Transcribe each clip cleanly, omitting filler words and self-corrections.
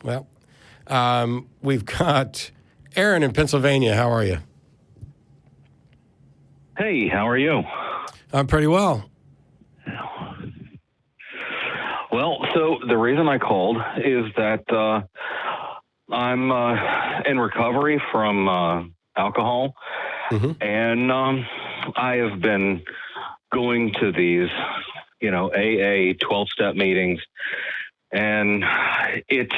Well, we've got Aaron in Pennsylvania. How are you? Hey, how are you? I'm pretty well. Well, so the reason I called is that I'm in recovery from alcohol, and I have been going to these, AA 12-step meetings, and it's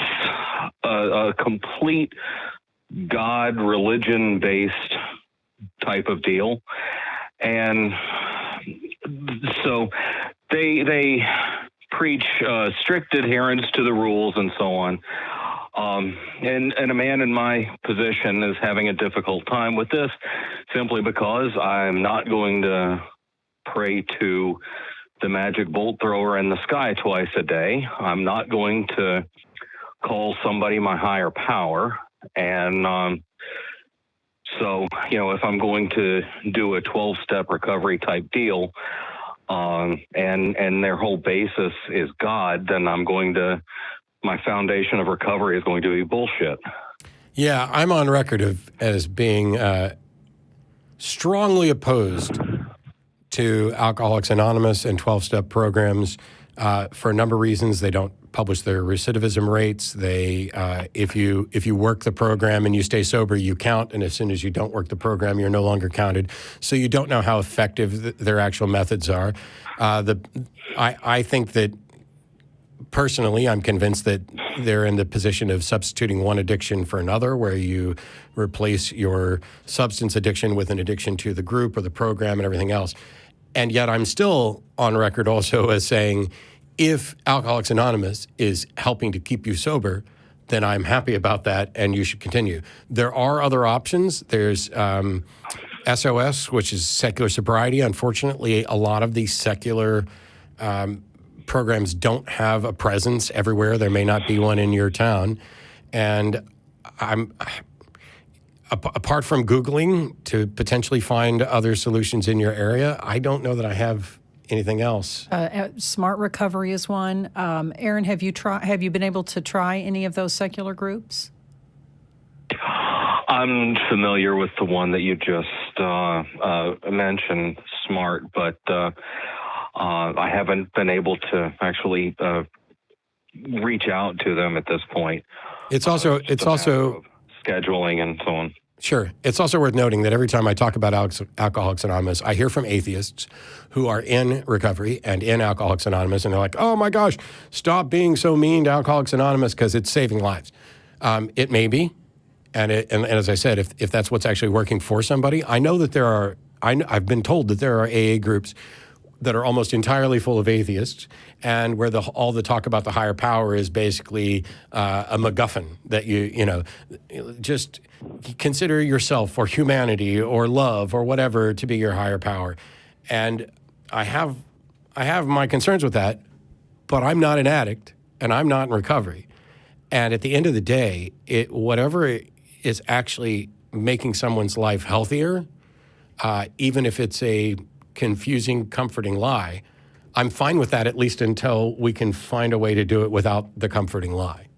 a complete God religion-based type of deal. And so they preach strict adherence to the rules and so on. And a man in my position is having a difficult time with this simply because I'm not going to pray to the magic bolt thrower in the sky twice a day. I'm not going to call somebody my higher power. And so, if I'm going to do a 12-step recovery type deal, and their whole basis is God, then my foundation of recovery is going to be bullshit. Yeah, I'm on record as being strongly opposed to Alcoholics Anonymous and 12-step programs for a number of reasons. They don't publish their recidivism rates. They, if you work the program and you stay sober, you count, and as soon as you don't work the program, you're no longer counted. So you don't know how effective their actual methods are. I think that personally, I'm convinced that they're in the position of substituting one addiction for another, where you replace your substance addiction with an addiction to the group or the program and everything else. And yet I'm still on record also as saying, if Alcoholics Anonymous is helping to keep you sober, then I'm happy about that, and you should continue. There are other options. There's SOS, which is secular sobriety. Unfortunately, a lot of these secular programs don't have a presence everywhere. There may not be one in your town. And apart from Googling to potentially find other solutions in your area, I don't know that I have anything else. Smart Recovery is one. Aaron, have you been able to try any of those secular groups? I'm familiar with the one that you just mentioned, Smart, but I haven't been able to actually reach out to them at this point. It's also scheduling and so on. Sure. It's also worth noting that every time I talk about Alcoholics Anonymous, I hear from atheists who are in recovery and in Alcoholics Anonymous, and they're like, oh my gosh, stop being so mean to Alcoholics Anonymous because it's saving lives. It may be. And as I said, if that's what's actually working for somebody, I know that I've been told that there are AA groups that are almost entirely full of atheists, and where all the talk about the higher power is basically a MacGuffin that just consider yourself or humanity or love or whatever to be your higher power. And I have my concerns with that, but I'm not an addict and I'm not in recovery. And at the end of the day, whatever is actually making someone's life healthier, even if it's a confusing, comforting lie, I'm fine with that, at least until we can find a way to do it without the comforting lie.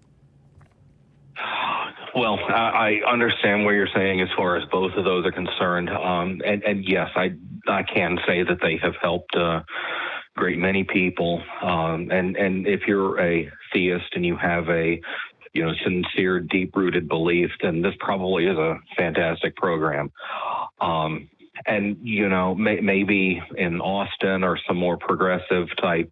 Well, I understand what you're saying as far as both of those are concerned. And yes, I can say that they have helped a great many people. And if you're a theist and you have a sincere, deep-rooted belief, then this probably is a fantastic program. And, maybe in Austin or some more progressive type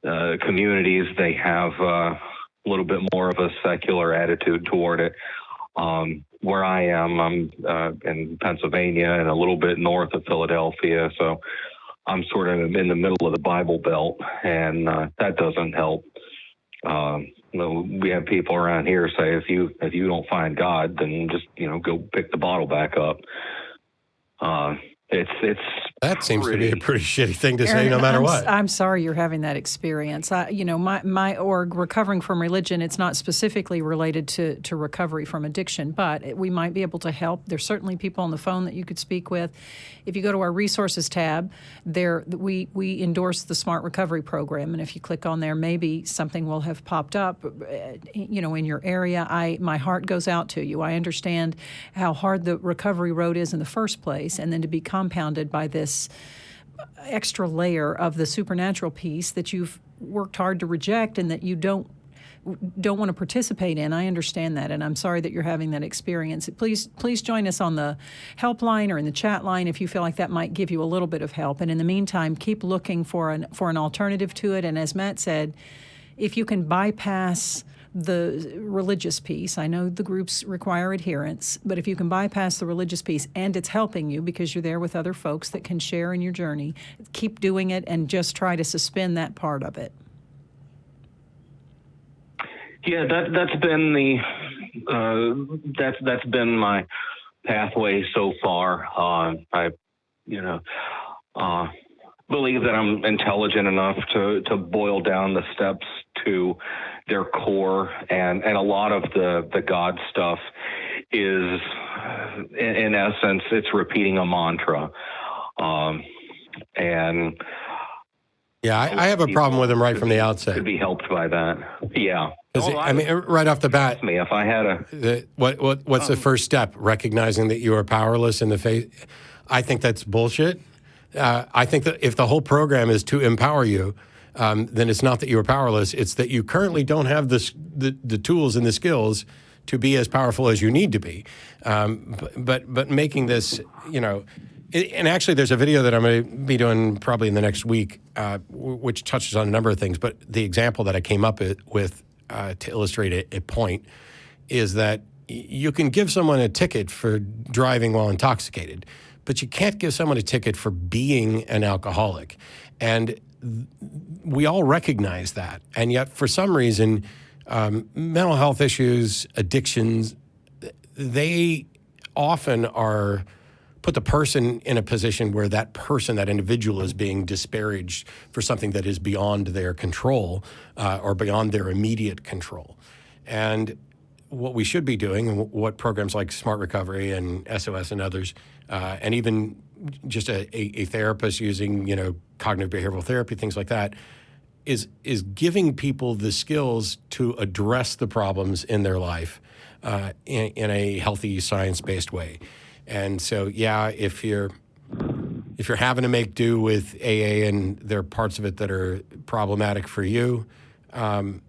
communities, they have a little bit more of a secular attitude toward it. Where I am, I'm in Pennsylvania and a little bit north of Philadelphia. So I'm sort of in the middle of the Bible Belt, and that doesn't help. We have people around here say, if you don't find God, then just, go pick the bottle back up. It's That seems to be a pretty shitty thing to say, no matter what. I'm sorry you're having that experience. My org, Recovering from Religion, it's not specifically related to recovery from addiction, but we might be able to help. There's certainly people on the phone that you could speak with. If you go to our resources tab, we endorse the Smart Recovery Program, and if you click on there, maybe something will have popped up, in your area. My heart goes out to you. I understand how hard the recovery road is in the first place, and then to be compounded by this extra layer of the supernatural piece that you've worked hard to reject and that you don't want to participate in. I understand that, and I'm sorry that you're having that experience. Please join us on the helpline or in the chat line if you feel like that might give you a little bit of help. And in the meantime, keep looking for an alternative to it. And as Matt said, if you can bypass the religious piece, I know the groups require adherence, but if you can bypass the religious piece and it's helping you because you're there with other folks that can share in your journey, keep doing it and just try to suspend that part of it. Yeah, that's been that's been my pathway so far. I believe that I'm intelligent enough to boil down the steps to their core, and a lot of the God stuff is, in essence, it's repeating a mantra. And yeah, I have a problem with him right from the outset. Could be helped by that. Yeah. Right off the bat, if I had what's the first step? Recognizing that you are powerless in the face. I think that's bullshit. I think that if the whole program is to empower you, then it's not that you're powerless. It's that you currently don't have the tools and the skills to be as powerful as you need to be. But making this, and actually there's a video that I'm going to be doing probably in the next week, which touches on a number of things. But the example that I came up with to illustrate a point is that you can give someone a ticket for driving while intoxicated, but you can't give someone a ticket for being an alcoholic. And we all recognize that. And yet, for some reason, mental health issues, addictions, they often put the person in a position where that individual is being disparaged for something that is beyond their control or beyond their immediate control. And what we should be doing, and what programs like Smart Recovery and SOS and others, and even just a therapist using, cognitive behavioral therapy, things like that, is giving people the skills to address the problems in their life in a healthy, science-based way. And so, yeah, if you're having to make do with AA and there are parts of it that are problematic for you, I'd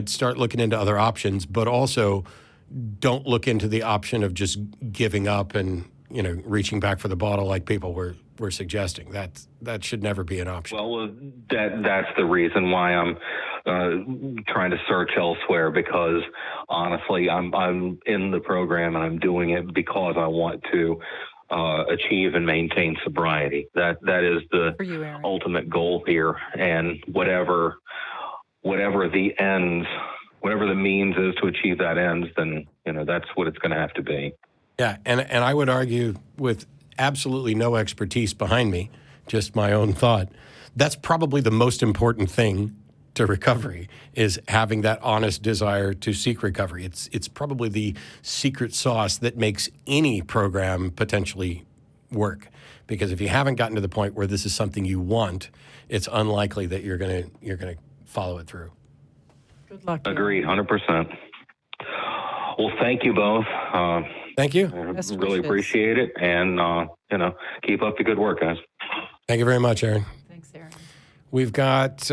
start looking into other options, but also don't look into the option of just giving up and reaching back for the bottle like people were suggesting. That should never be an option. Well, that's the reason why I'm trying to search elsewhere, because honestly, I'm in the program and I'm doing it because I want to achieve and maintain sobriety. That is the ultimate goal here, and whatever the means is to achieve that ends, then that's what it's going to have to be. Yeah, and I would argue, with absolutely no expertise behind me, just my own thought, that's probably the most important thing to recovery, is having that honest desire to seek recovery. It's probably the secret sauce that makes any program potentially work. Because if you haven't gotten to the point where this is something you want, it's unlikely that you're gonna follow it through. Good luck. Agreed, 100%. Well, thank you both. Thank you. I really appreciate it, and keep up the good work, guys. Thank you very much, Aaron. Thanks, Aaron. We've got